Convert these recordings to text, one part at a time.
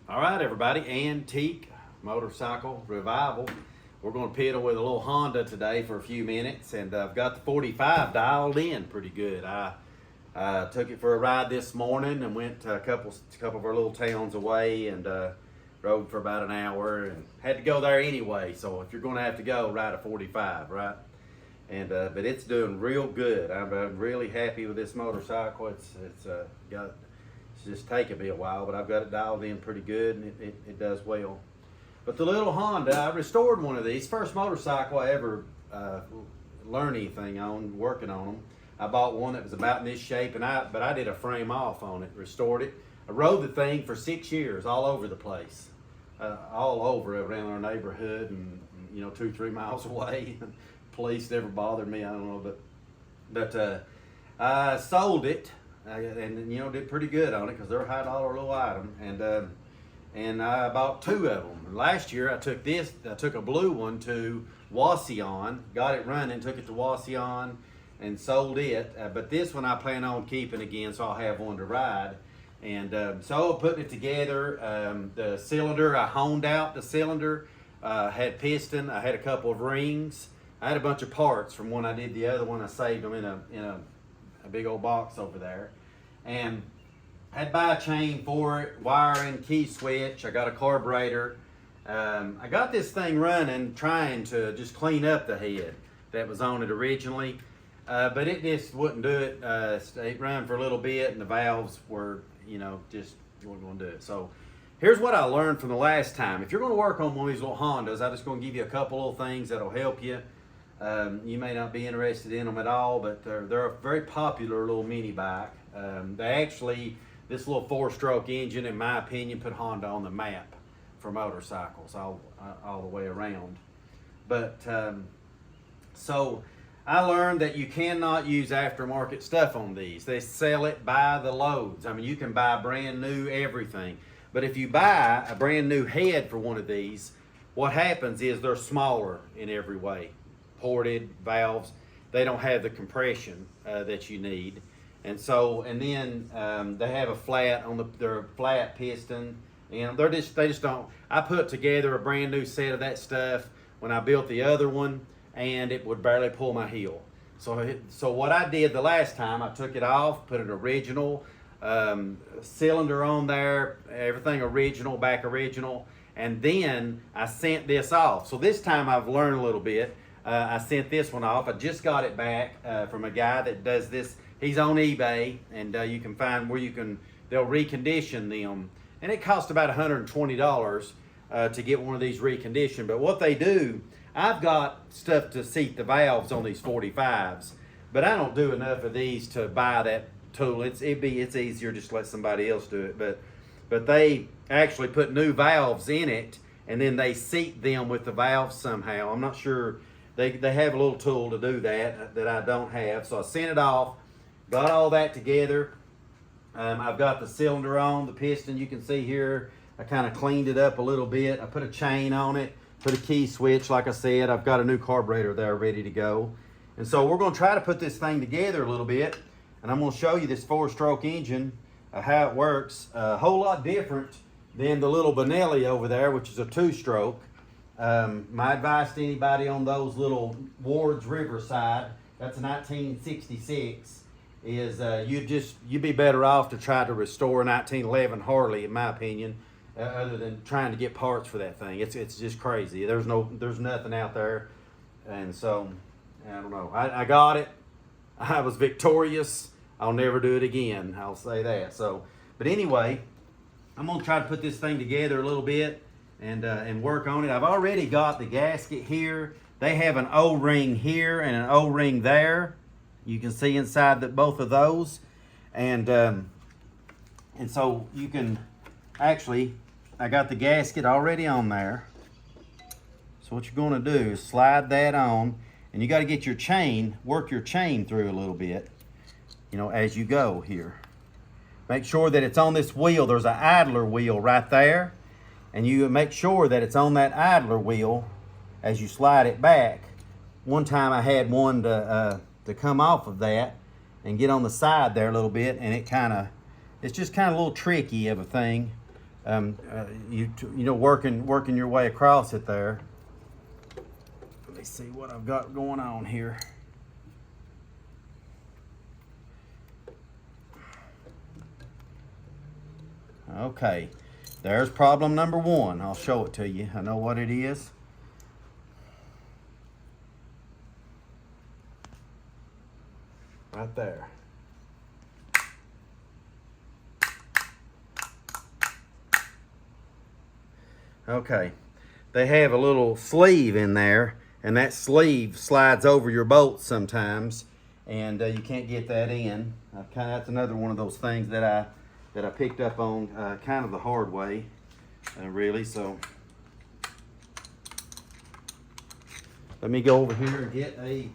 All right, everybody, antique motorcycle revival. We're going to pedal with a little Honda today for a few minutes, and I've got the 45 dialed in pretty good. I took it for a ride this morning and went to a couple of our little towns away and rode for about an hour and had to go there anyway. So if you're going to have to go, ride a 45, right? And but it's doing real good. I'm really happy with this motorcycle. It's just taking me a while, but I've got it dialed in pretty good, and it does well. But the little Honda, I restored one of these. First motorcycle I ever learned anything on, working on them. I bought one that was about in this shape, but I did a frame off on it, restored it. I rode the thing for 6 years, all over the place, all over around our neighborhood, and 2-3 miles away. Police never bothered me. I don't know, but I sold it. And did pretty good on it because they're a high dollar little item, and I bought 2 of them. And last year I took a blue one to Wasion, got it running, took it to Wasion, and sold it. But this one I plan on keeping again, so I'll have one to ride. And so putting it together, the cylinder I honed out. The cylinder had piston. I had a couple of rings. I had a bunch of parts from when I did the other one. I saved them in a big old box over there, and had to buy a chain for it, wiring, key switch. I got a carburetor. I got this thing running, trying to just clean up the head that was on it originally, but it just wouldn't do it. It ran for a little bit, and the valves were, just wasn't going to do it. So here's what I learned from the last time. If you're going to work on one of these little Hondas, I'm just going to give you a couple little things that'll help you. You may not be interested in them at all, but they're a very popular little mini bike. This little 4-stroke engine, in my opinion, put Honda on the map for motorcycles all the way around. But so I learned that you cannot use aftermarket stuff on these. They sell it by the loads. I mean, you can buy brand new everything. But if you buy a brand new head for one of these, what happens is they're smaller in every way. Ported valves, they don't have the compression that you need, and then they have a flat on their flat piston, and they just don't. I put together a brand new set of that stuff when I built the other one, and it would barely pull my heel. So what I did the last time, I took it off, put an original cylinder on there, everything original, back original, and then I sent this off. So this time I've learned a little bit. I sent this one off. I just got it back from a guy that does this. He's on eBay, and you can find where they'll recondition them. And it costs about $120 to get one of these reconditioned. But what they do, I've got stuff to seat the valves on these 45s, but I don't do enough of these to buy that tool. It's easier just to let somebody else do it. But they actually put new valves in it, and then they seat them with the valves somehow. I'm not sure. They have a little tool to do that I don't have. So I sent it off, got all that together. I've got the cylinder on, the piston you can see here. I kind of cleaned it up a little bit. I put a chain on it, put a key switch, like I said. I've got a new carburetor there ready to go. And so we're going to try to put this thing together a little bit. And I'm going to show you this 4-stroke engine, how it works. A whole lot different than the little Benelli over there, which is a 2-stroke. My advice to anybody on those little Ward's Riverside, that's a 1966, is you'd be better off to try to restore a 1911 Harley, in my opinion, other than trying to get parts for that thing. It's just crazy. There's nothing out there, and so I don't know. I got it. I was victorious. I'll never do it again. I'll say that. So, but anyway, I'm gonna try to put this thing together a little bit and work on it. I've already got the gasket here. They have an O-ring here and an O-ring there. You can see inside both of those, and so you can actually, I got the gasket already on there. So what you're going to do is slide that on, and you got to get your chain, work your chain through a little bit, as you go here. Make sure that it's on this wheel. There's an idler wheel right there. And you make sure that it's on that idler wheel as you slide it back. One time I had one to come off of that and get on the side there a little bit, and it's just kind of a little tricky of a thing. you know, working your way across it there. Let me see what I've got going on here. Okay, there's problem number one. I'll show it to you. I know what it is. Right there. Okay, they have a little sleeve in there, and that sleeve slides over your bolts sometimes, and you can't get that in. That's another one of those things that I picked up on kind of the hard way, really. So let me go over here and get a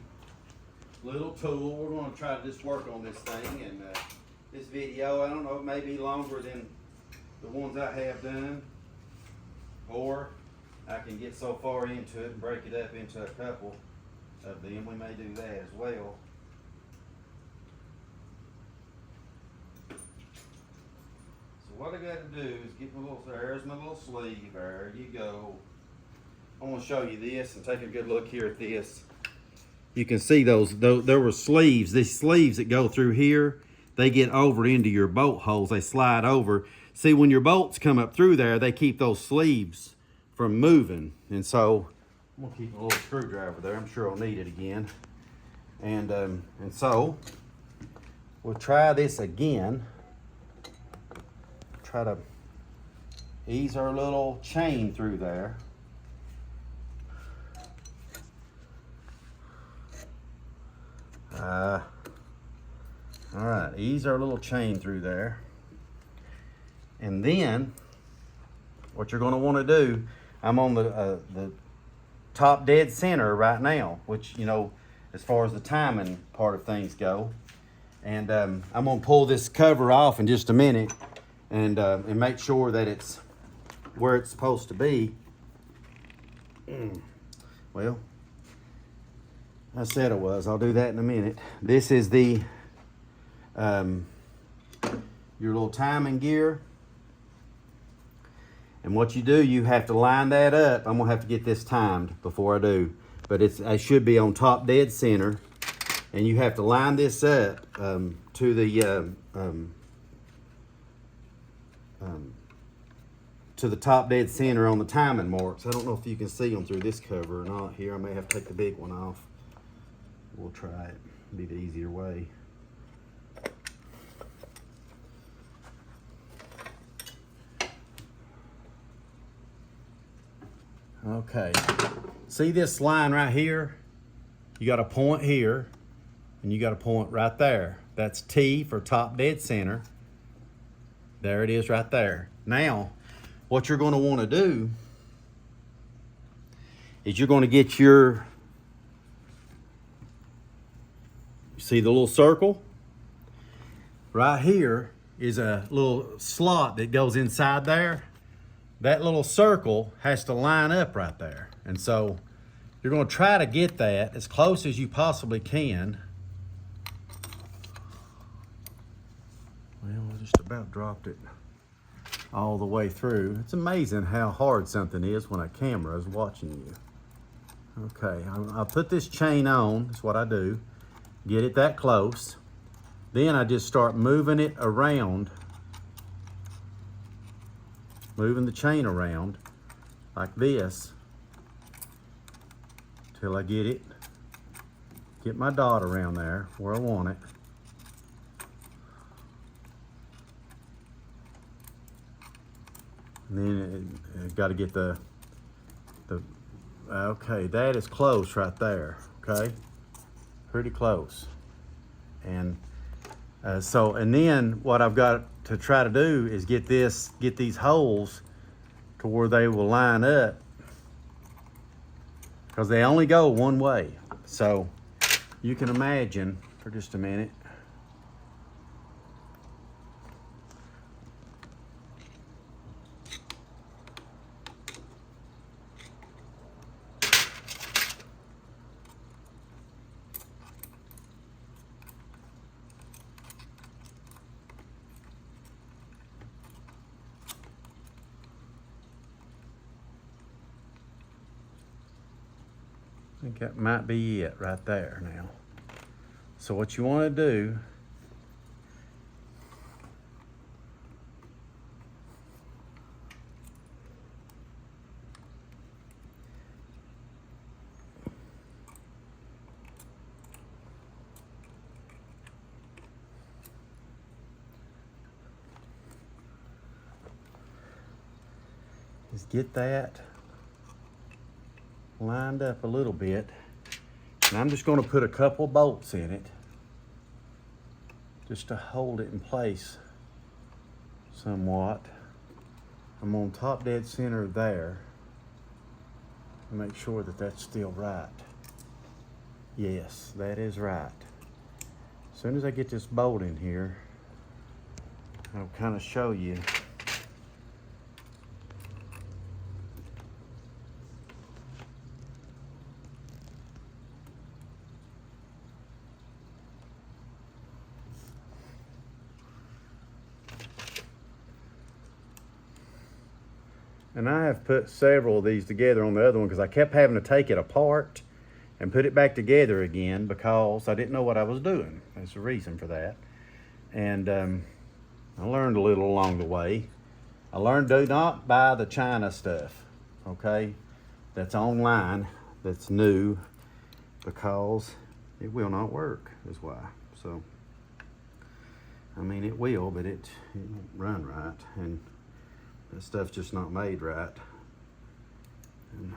little tool. We're going to try to just work on this thing, and this video, I don't know, it may be longer than the ones I have done, or I can get so far into it and break it up into a couple of them. We may do that as well. So what I got to do is get my little, there's my little sleeve, there you go. I want to show you this and take a good look here at this. You can see those there were sleeves. These sleeves that go through here, they get over into your bolt holes. They slide over. See, when your bolts come up through there, they keep those sleeves from moving. And so I'm gonna keep a little screwdriver there. I'm sure I'll need it again. And so we'll try this again. Try to ease our little chain through there. All right, ease our little chain through there. And then what you're going to want to do, I'm on the top dead center right now, which, you know, as far as the timing part of things go. And I'm going to pull this cover off in just a minute and make sure that it's where it's supposed to be. Well, I said it was. I'll do that in a minute. This is the your little timing gear. And what you do, you have to line that up. I'm gonna have to get this timed before I do, but it should be on top dead center, and you have to line this up to the top dead center on the timing marks. I don't know if you can see them through this cover or not. Here, I may have to take the big one off. We'll try it. It'll be the easier way. Okay, see this line right here? You got a point here, and you got a point right there. That's T for top dead center. There it is right there. Now, what you're gonna wanna do is you're gonna get your, see the little circle? Right here is a little slot that goes inside there. That little circle has to line up right there. And so you're going to try to get that as close as you possibly can. Well, I just about dropped it all the way through. It's amazing how hard something is when a camera is watching you. Okay, I'll put this chain on. That's what I do. Get it that close. Then I just start moving it around. Moving the chain around like this till I get my dot around there where I want it. And then got to get the okay, that is close right there. Okay, pretty close. And and then what I've got to try to do is get these holes to where they will line up, because they only go one way. So you can imagine, for just a minute, think that might be it right there now. So what you want to do is get that lined up a little bit. And I'm just going to put a couple bolts in it just to hold it in place somewhat. I'm on top dead center there. Make sure that that's still right. Yes, that is right. As soon as I get this bolt in here, I'll kind of show you. And I have put several of these together on the other one because I kept having to take it apart and put it back together again because I didn't know what I was doing. There's a reason for that. And I learned a little along the way. I learned do not buy the China stuff, okay? That's online, that's new, because it will not work, is why. So, I mean, it will, but it won't run right. And that stuff's just not made right. And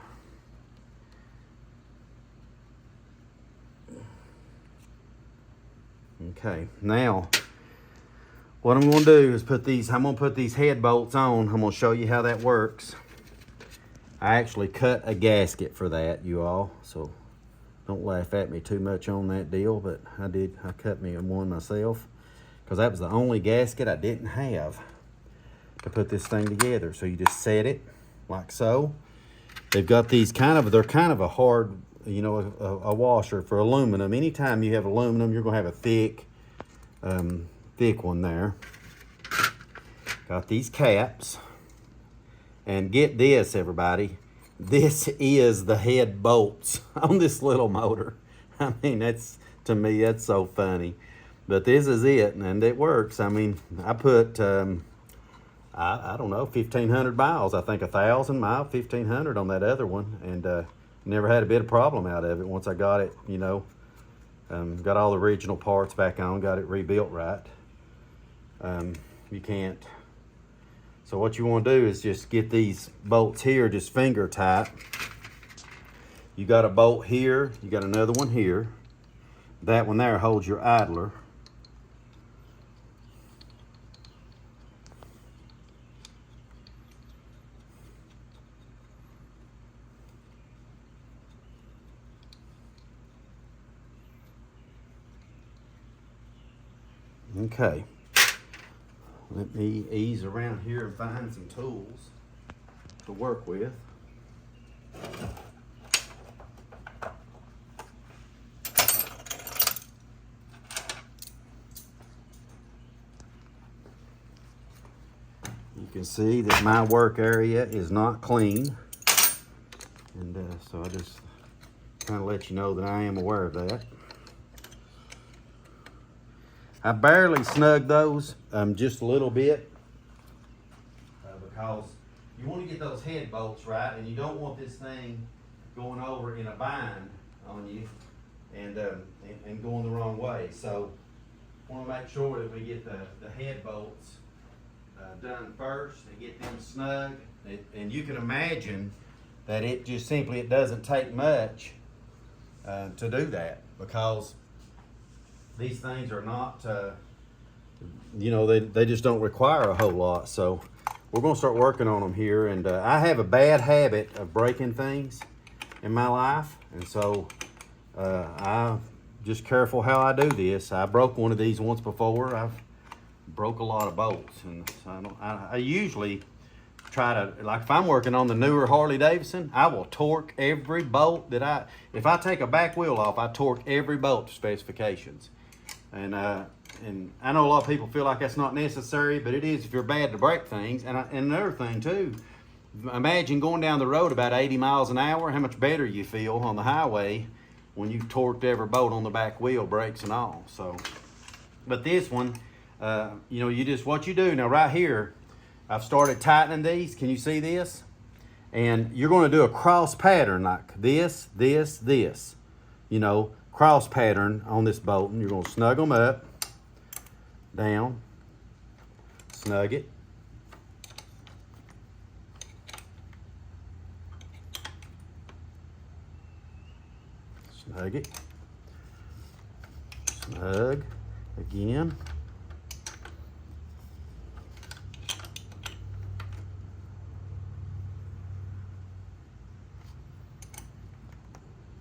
okay, now what I'm going to do is I'm going to put these head bolts on. I'm going to show you how that works. I actually cut a gasket for that, you all, so don't laugh at me too much on that deal, but I did. I cut me one myself because that was the only gasket I didn't have to put this thing together. So you just set it like so. They've got these they're kind of a hard, you know, a washer for aluminum. Anytime you have aluminum, you're gonna have a thick one there. Got these caps, and get this, everybody, this is the head bolts on this little motor. I mean, to me that's so funny, but this is it, and it works. I mean, I put I don't know, 1,500 miles. I think 1,000 miles, 1,500 on that other one, and never had a bit of problem out of it once I got it, you know, got all the original parts back on, got it rebuilt right. You can't. So what you want to do is just get these bolts here, just finger tight. You got a bolt here, you got another one here. That one there holds your idler. Okay, let me ease around here and find some tools to work with. You can see that my work area is not clean, and so I just kind of let you know that I am aware of that. I barely snug those, just a little bit, because you want to get those head bolts right, and you don't want this thing going over in a bind on you and going the wrong way. So I want to make sure that we get the head bolts done first and get them snug. And you can imagine that it doesn't take much to do that, because these things are not, you know, they just don't require a whole lot. So we're going to start working on them here. And I have a bad habit of breaking things in my life. And so I'm just careful how I do this. I broke one of these once before. I've broke a lot of bolts. And so I usually try to, like if I'm working on the newer Harley Davidson, I will torque every bolt if I take a back wheel off, I torque every bolt to specifications. And I know a lot of people feel like that's not necessary, but it is if you're bad to break things. And another thing too, imagine going down the road about 80 miles an hour, how much better you feel on the highway when you've torqued every bolt on the back wheel, brakes and all. So, but this one, you know, you just, what you do now right here, I've started tightening these. Can you see this? And you're going to do a cross pattern like this, this, this. You know, cross pattern on this bolt, and you're going to snug them up, down, snug it. Snug it. Snug again.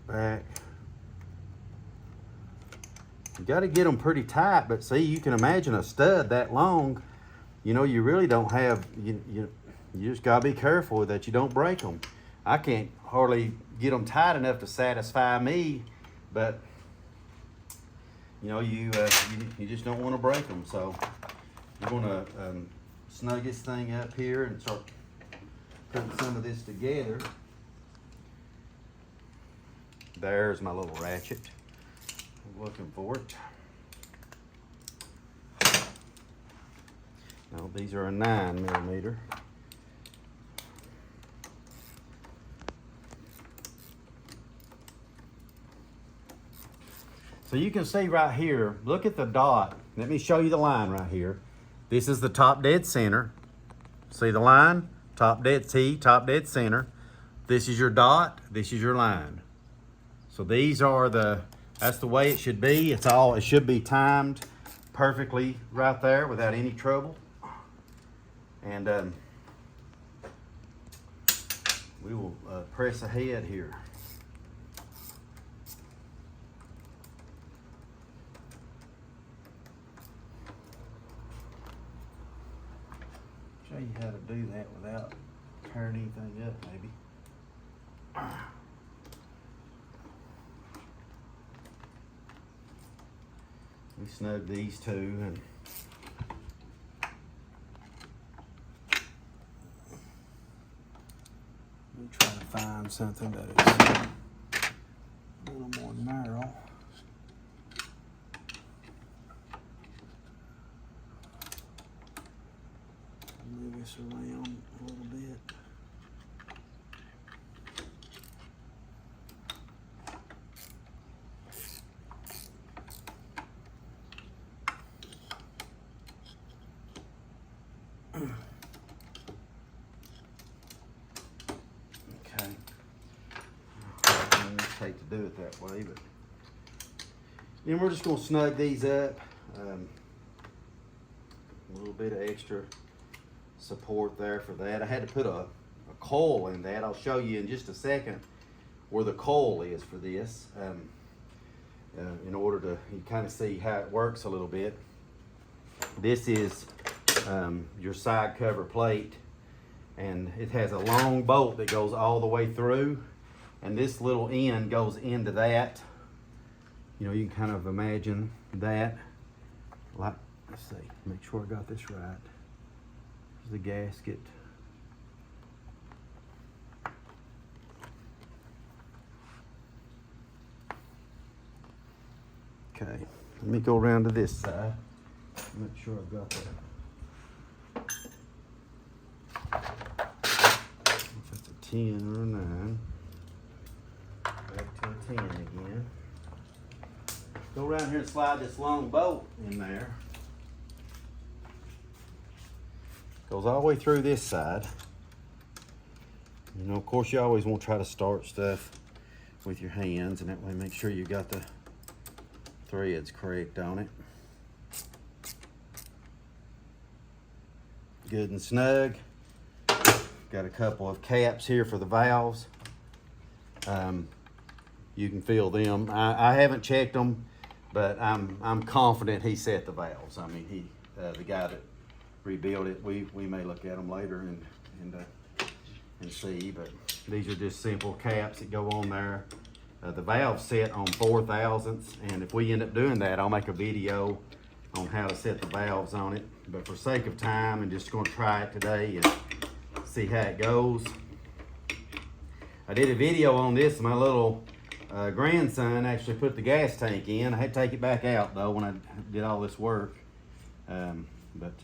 Back. You got to get them pretty tight, but see, you can imagine a stud that long. You know, you really don't have, you just got to be careful that you don't break them. I can't hardly get them tight enough to satisfy me, but you know, you just don't want to break them. So you're going to snug this thing up here and start putting some of this together. There's my little ratchet. I'm looking for it. Now these are a 9mm. So you can see right here, look at the dot. Let me show you the line right here. This is the top dead center. See the line? Top dead center. This is your dot, this is your line. So these are that's the way it should be. It should be timed perfectly right there without any trouble. And we will press ahead here. Show you how to do that without tearing anything up, maybe. We snug these two, and we try to find something that is a little more narrow. Move this around a little bit. Okay. I hate to do it that way, but then we're just going to snug these up. A little bit of extra support there for that. I had to put a coil in that. I'll show you in just a second where the coil is for this, in order to kind of see how it works a little bit. This is your side cover plate, and it has a long bolt that goes all the way through, and this little end goes into that. You know, you can kind of imagine that. Like, let's see, make sure I got this right. Here's the gasket. Okay, let me go around to this side. Make sure I've got that. If it's a 10 or a 9. Back to a 10 again. Go around here and slide this long bolt in there. Goes all the way through this side. You know, of course, you always want to try to start stuff with your hands, and that way make sure you got the threads correct on it. Good and snug. Got a couple of caps here for the valves. You can feel them. I haven't checked them, but I'm confident he set the valves. I mean, the guy that rebuilt it. We may look at them later and see, but these are just simple caps that go on there. The valve's set on 4/1000ths, and if we end up doing that, I'll make a video on how to set the valves on it. But for sake of time, and just going to try it today and see how it goes. I did a video on this. My little grandson actually put the gas tank in. I had to take it back out though when I did all this work. But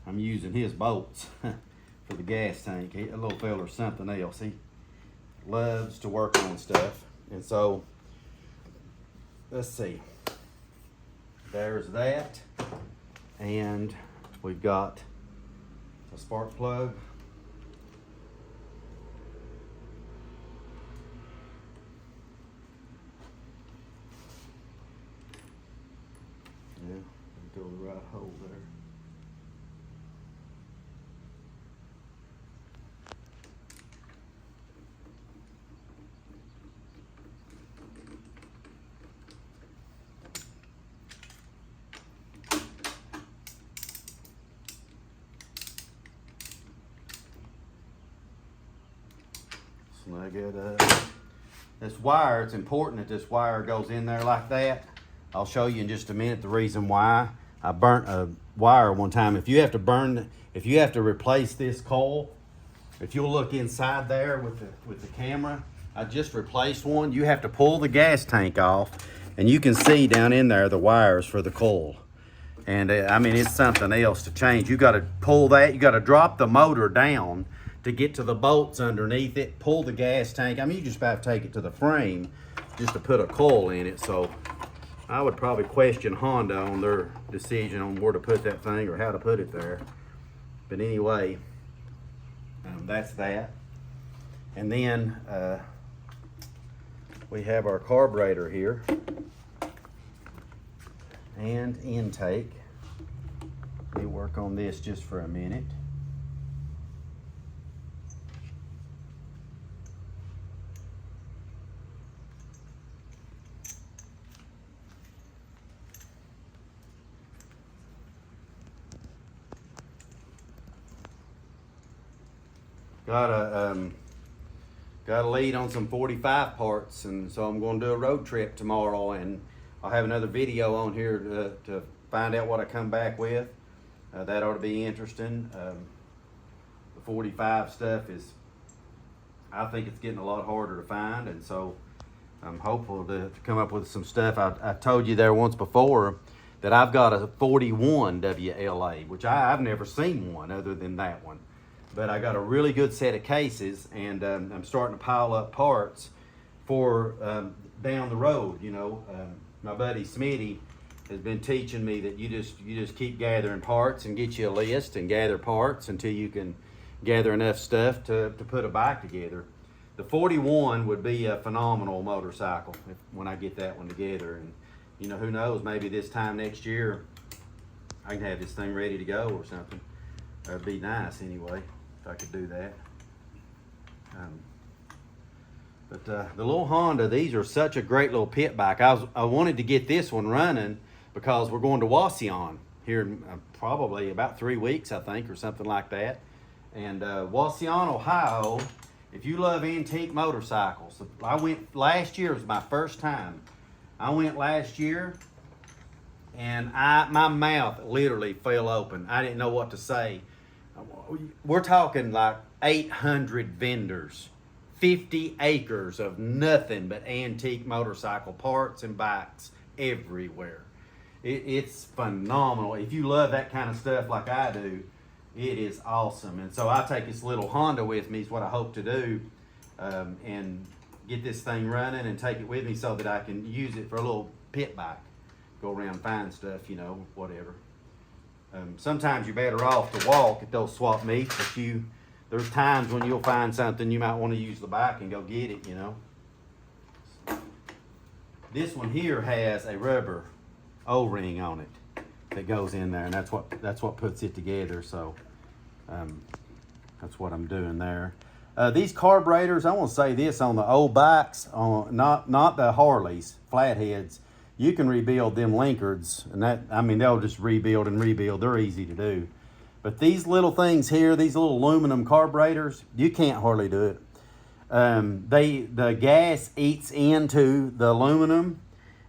I'm using his bolts for the gas tank. A little feller's something else. He loves to work on stuff. And so, let's see. There's that. And we've got a spark plug. Yeah, go the right hole there. Snug it up. This wire, it's important that this wire goes in there like that. I'll show you in just a minute the reason why. I burnt a wire one time. If you have to replace this coil, if you'll look inside there with the camera, I just replaced one. You have to pull the gas tank off, and you can see down in there the wires for the coil. And I mean, it's something else to change. You got to pull that. You got to drop the motor down to get to the bolts underneath it. Pull the gas tank. I mean, you just about to take it to the frame just to put a coil in it. So I would probably question Honda on their decision on where to put that thing or how to put it there. But anyway, that's that. And then we have our carburetor here and intake. Let me work on this just for a minute. Got a lead on some 45 parts, and so I'm going to do a road trip tomorrow, and I'll have another video on here to find out what I come back with. That ought to be interesting. The 45 stuff I think it's getting a lot harder to find, and so I'm hopeful to come up with some stuff. I told you there once before that I've got a 41 WLA, which I've never seen one other than that one. But I got a really good set of cases, and I'm starting to pile up parts for down the road. You know, my buddy Smitty has been teaching me that you just keep gathering parts and get you a list and gather parts until you can gather enough stuff to put a bike together. The 41 would be a phenomenal motorcycle when I get that one together. And you know, who knows, maybe this time next year I can have this thing ready to go or something. That'd be nice anyway, if I could do that. But the little Honda, these are such a great little pit bike. I wanted to get this one running because we're going to Wauseon here in probably about 3 weeks, I think, or something like that. And Wauseon, Ohio, if you love antique motorcycles, I went last year. It was my first time. I went last year, and my mouth literally fell open. I didn't know what to say. We're talking like 800 vendors, 50 acres of nothing but antique motorcycle parts and bikes everywhere. It's phenomenal. If you love that kind of stuff like I do, it is awesome. And so I take this little Honda with me is what I hope to do, and get this thing running and take it with me so that I can use it for a little pit bike. Go around, find stuff, you know, whatever. Sometimes you're better off to walk at those swap meets, but there's times when you'll find something you might want to use the bike and go get it, you know. This one here has a rubber O-ring on it that goes in there, and that's what puts it together. So that's what I'm doing there. These carburetors, I want to say this on the old bikes, not the Harleys, flatheads. You can rebuild them linkards, and they'll just rebuild and rebuild. They're easy to do. But these little things here, these little aluminum carburetors, you can't hardly do it. The gas eats into the aluminum,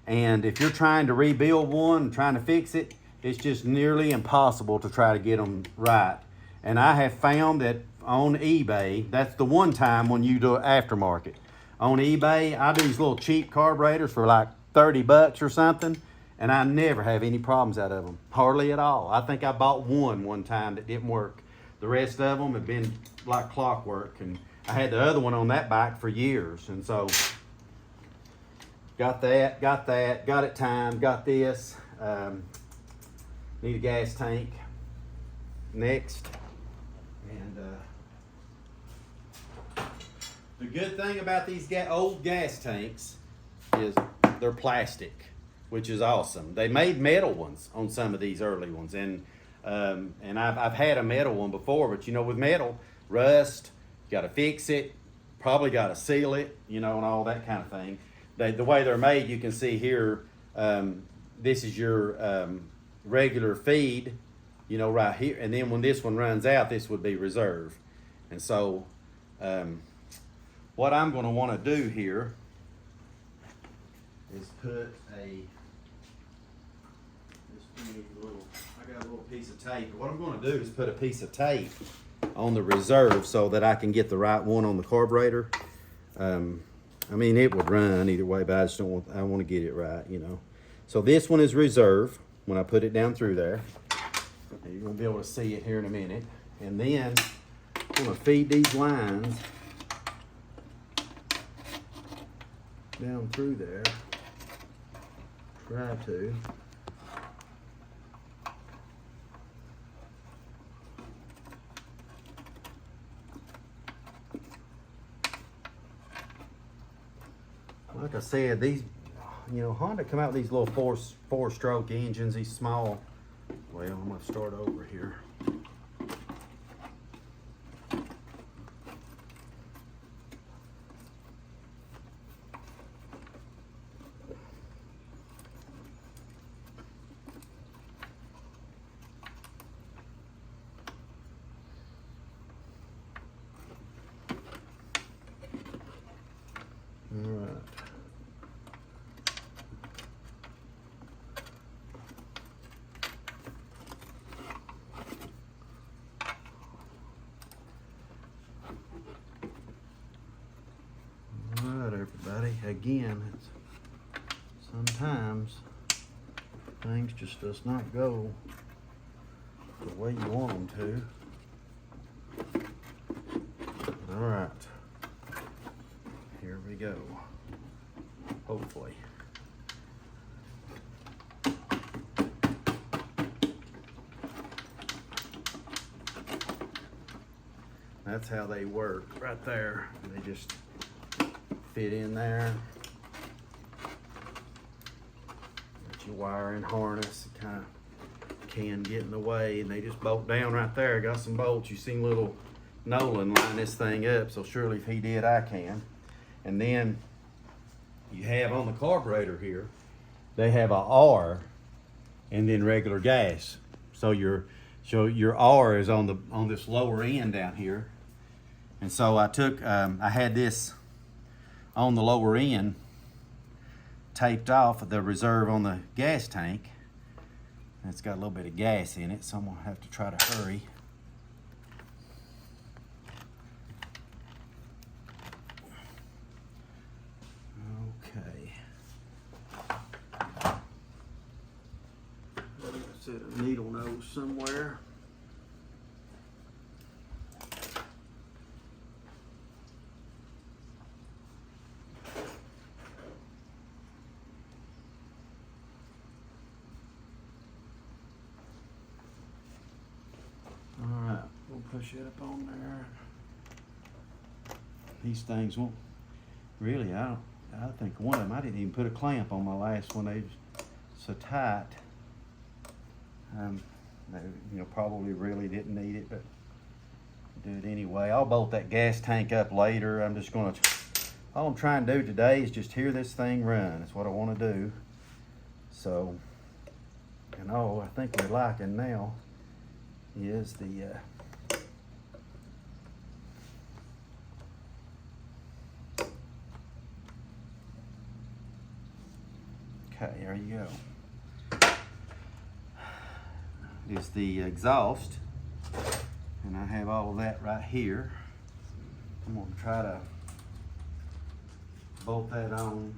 and if you're trying to rebuild one, trying to fix it, it's just nearly impossible to try to get them right. And I have found that on eBay. That's the one time when you do aftermarket. On eBay, I do these little cheap carburetors for like 30 bucks or something, and I never have any problems out of them, hardly at all. I think I bought one time that didn't work. The rest of them have been like clockwork, and I had the other one on that bike for years, and so got it timed, got this. Need a gas tank next. And the good thing about these old gas tanks is they're plastic, which is awesome. They made metal ones on some of these early ones, and I've had a metal one before, but you know, with metal, rust, you got to fix it, probably got to seal it, you know, and all that kind of thing. The way they're made, you can see here, this is your regular feed, you know, right here, and then when this one runs out, this would be reserve. And so what I'm going to want to do here is put I got a little piece of tape. What I'm going to do is put a piece of tape on the reserve so that I can get the right one on the carburetor. I mean, it would run either way, but I want to get it right, you know. So this one is reserve when I put it down through there. You're going to be able to see it here in a minute. And then I'm going to feed these lines down through there. Try to. Like I said, these, you know, Honda come out with these little four-stroke engines, these small. Well, I'm going to start over here. All right. Everybody, again, sometimes things just does not go the way you want them to. All right, here we go, hopefully. That's how they work right there. They just fit in there. Got your wiring harness, it kind of can get in the way, and they just bolt down right there. Got some bolts. You seen little Nolan line this thing up, so surely if he did, I can. And then you have on the carburetor here, they have a R and then regular gas. So your R is on this lower end down here. And so I had this on the lower end taped off the reserve on the gas tank. It's got a little bit of gas in it, so I'm gonna have to try to hurry. Okay. Set a needle nose somewhere. Push it up on there. These things won't really, I think one of them, I didn't even put a clamp on my last one. They was so tight. They, you know, probably really didn't need it, but do it anyway. I'll bolt that gas tank up later. All I'm trying to do today is just hear this thing run. That's what I want to do. So, and all I think we're liking now is the okay, there you go. Is the exhaust, And I have all of that right here. I'm gonna try to bolt that on.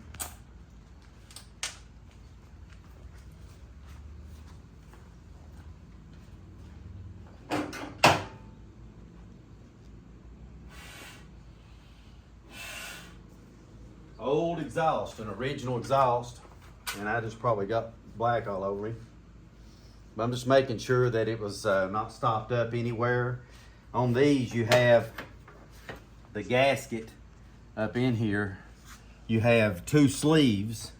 Old exhaust, an original exhaust, and I just probably got black all over me. But I'm just making sure that it was not stopped up anywhere. On these, you have the gasket up in here. You have two sleeves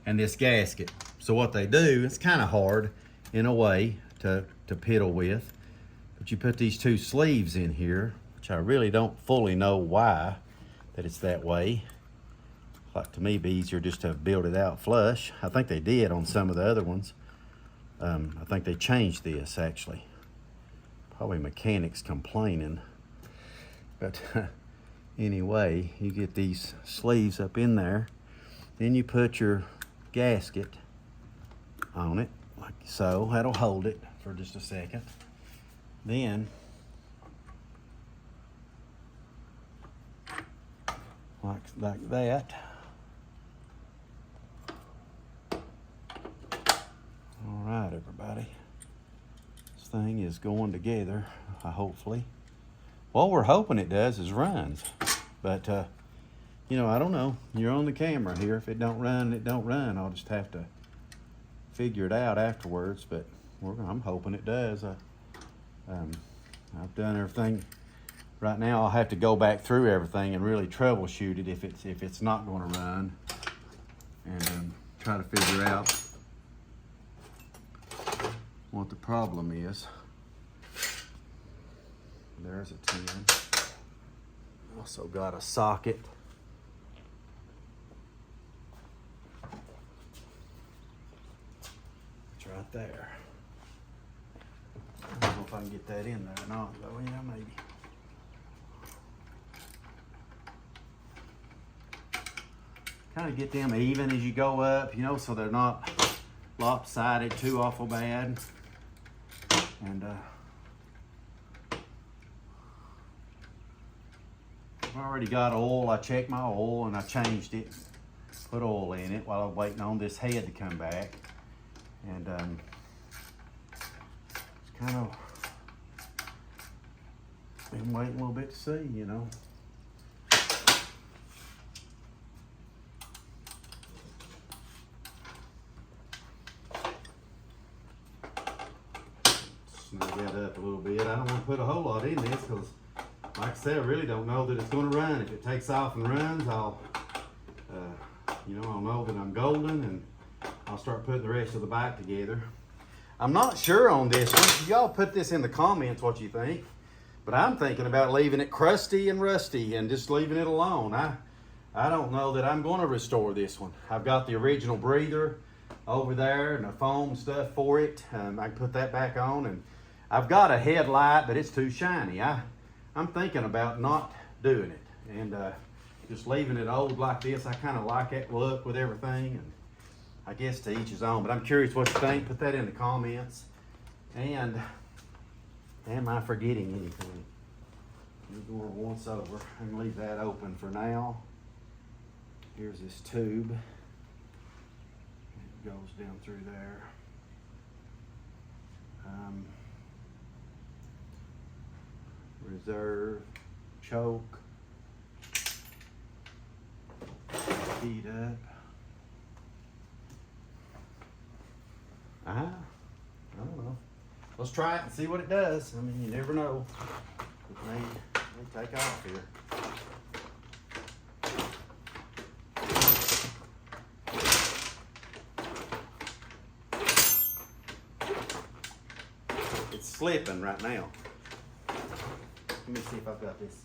and this gasket. So what they do, it's kind of hard in a way to piddle with, but you put these two sleeves in here, which I really don't fully know why that it's that way. Like, to me, it'd be easier just to build it out flush. I think they did on some of the other ones. I think they changed this, actually. Probably mechanics complaining. But anyway, you get these sleeves up in there. Then you put your gasket on it, like so. That'll hold it for just a second. Then, like that. All right, everybody. This thing is going together, hopefully. What we're hoping it does is runs. But, you know, I don't know. You're on the camera here. If it don't run, it don't run. I'll just have to figure it out afterwards. But I'm hoping it does. I've done everything. Right now, I'll have to go back through everything and really troubleshoot it if it's not going to run. And try to figure out what the problem is. There's a 10. Also got a socket. It's right there. I don't know if I can get that in there or not, though. Yeah, maybe. Kind of get them even as you go up, you know, so they're not lopsided too awful bad. And I've already got oil. I checked my oil and I changed it, put oil in it while I'm waiting on this head to come back. And it's kind of been waiting a little bit to see, you know. Snug that up a little bit. I don't want to put a whole lot in this because, like I said, I really don't know that it's going to run. If it takes off and runs, I'll know that I'm golden, and I'll start putting the rest of the bike together. I'm not sure on this one. Y'all put this in the comments what you think, but I'm thinking about leaving it crusty and rusty and just leaving it alone. I don't know that I'm going to restore this one. I've got the original breather over there and the foam stuff for it. I can put that back on, and I've got a headlight, but it's too shiny. I'm thinking about not doing it and just leaving it old like this. I kind of like that look with everything, and I guess to each his own. But I'm curious what you think. Put that in the comments. And am I forgetting anything? We're going once over. I can leave that open for now. Here's this tube. It goes down through there. Reserve, choke, heat up. I don't know. Let's try it and see what it does. I mean, you never know. It may take off here. It's slipping right now. Let me see if I've got this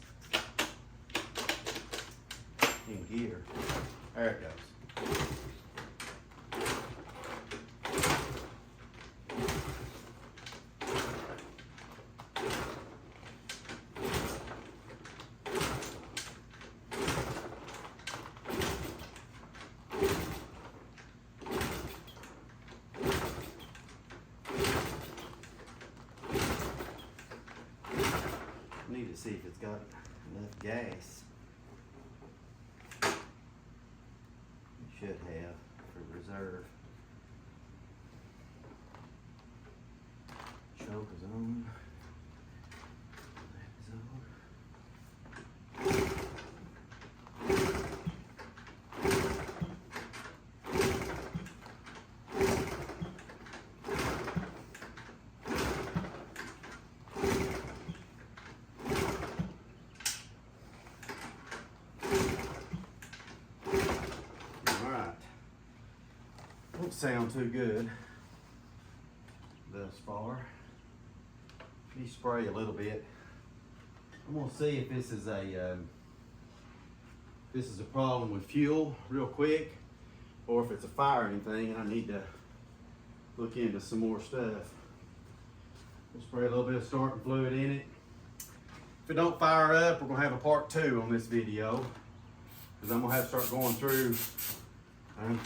in gear. There it goes. to see if it's got enough gas. It should have for reserve. Choke is on. That is on. Don't sound too good thus far. Let me spray a little bit. I'm gonna see if this is a problem with fuel real quick, or if it's a fire or anything, and I need to look into some more stuff. We'll spray a little bit of starting fluid in it. If it don't fire up, we're gonna have a part 2 on this video, because I'm gonna have to start going through and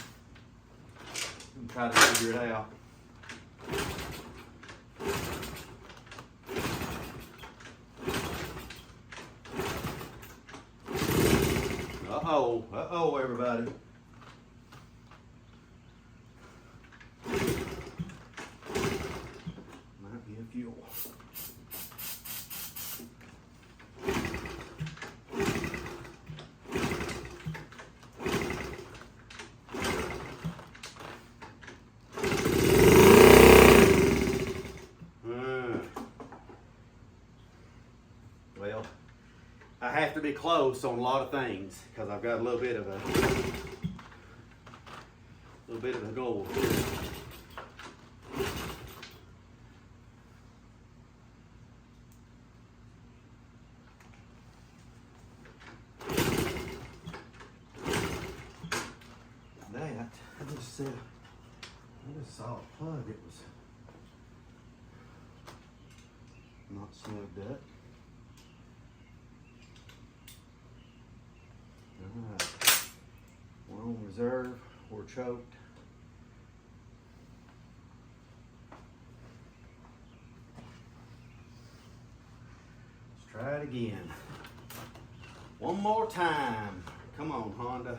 try to figure it out. Uh-oh, everybody. Might be a fuel. Well, I have to be close on a lot of things because I've got a little bit of a goal. That I just saw a plug. It was not snugged up. Alright, we're on reserve, we're choked. Let's try it again. One more time. Come on, Honda.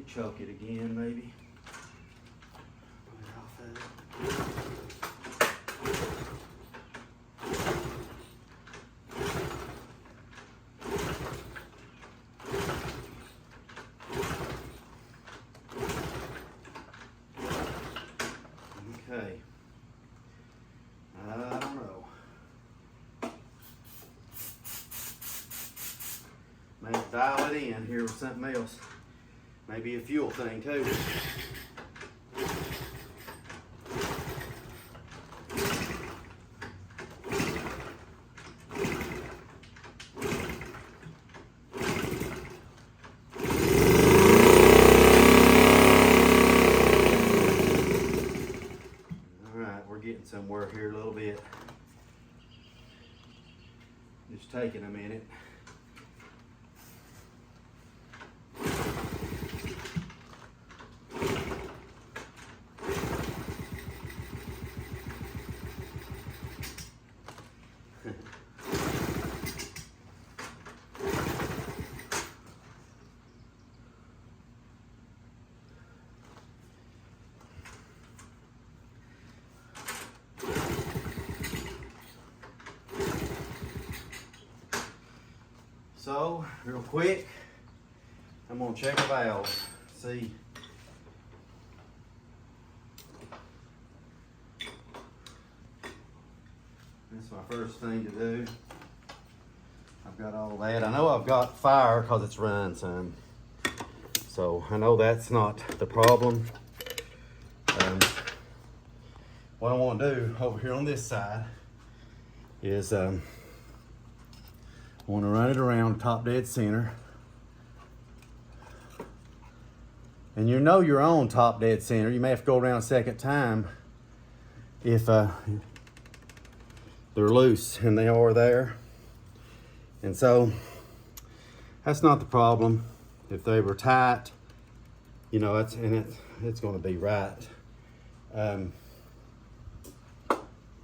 Choke it again, maybe. Okay. I don't know. Maybe dial it in here with something else. Maybe a fuel thing too. All right, we're getting somewhere here a little bit. Just taking a minute. So, real quick, I'm gonna check a valve, see. That's my first thing to do. I've got all that. I know I've got fire because it's run some. So I know that's not the problem. What I want to do over here on this side is I want to run it around top dead center. And you know you're on top dead center. You may have to go around a second time if they're loose, and they are there. And so that's not the problem. If they were tight, you know, it's going to be right. The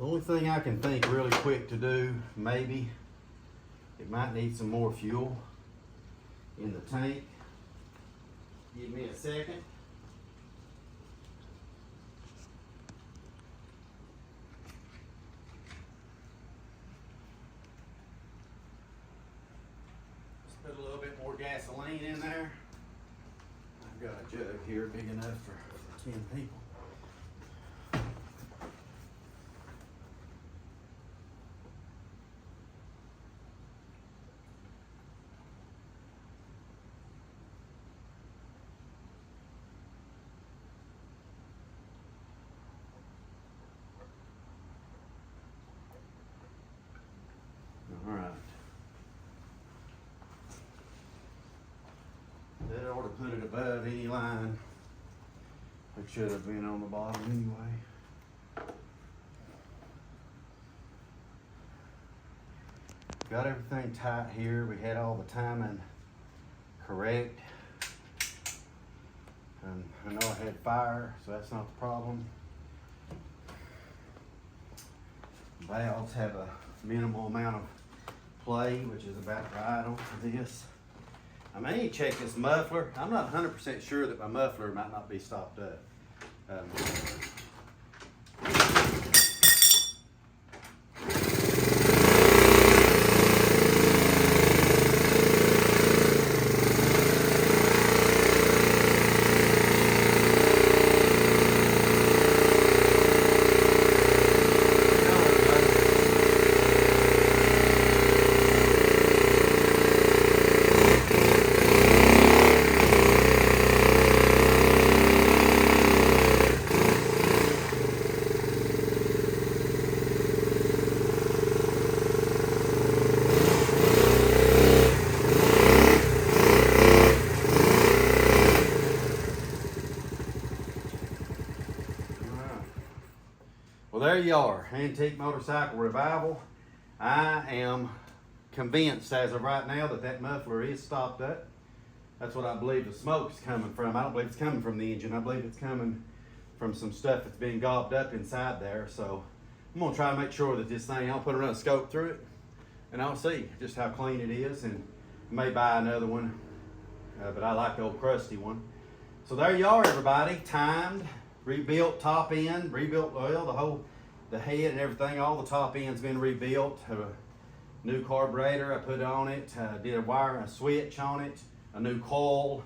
only thing I can think really quick to do, maybe, it might need some more fuel in the tank. Give me a second. Let's put a little bit more gasoline in there. I've got a jug here big enough for 10 people. All right. That ought to put it above any line. It should have been on the bottom anyway. Got everything tight here. We had all the timing correct. And I know I had fire, so that's not the problem. Valves have a minimal amount of play, which is about right on for this. I may need to check this muffler. I'm not 100% sure that my muffler might not be stopped up. Well, there you are, Antique Motorcycle Revival. I am convinced as of right now that that muffler is stopped up. That's what I believe the smoke's coming from. I don't believe it's coming from the engine. I believe it's coming from some stuff that's being gobbed up inside there. So I'm gonna try to make sure that this thing, I'll put another scope through it and I'll see just how clean it is, and may buy another one, but I like the old crusty one. So there you are, everybody, timed, rebuilt top end, rebuilt oil, the head and everything, all the top end's been rebuilt. A new carburetor I put on it, did a switch on it, a new coil,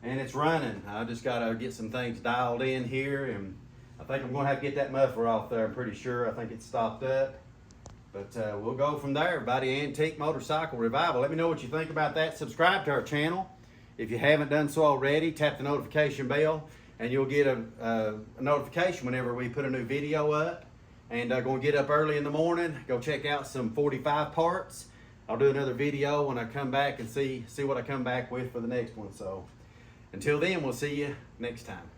and it's running. I just gotta get some things dialed in here, and I think I'm gonna have to get that muffler off there, I'm pretty sure. I think it's stopped up. But we'll go from there, everybody. Antique Motorcycle Revival. Let me know what you think about that. Subscribe to our channel. If you haven't done so already, tap the notification bell, and you'll get a notification whenever we put a new video up. And I'm going to get up early in the morning, go check out some 45 parts. I'll do another video when I come back and see what I come back with for the next one. So until then, we'll see you next time.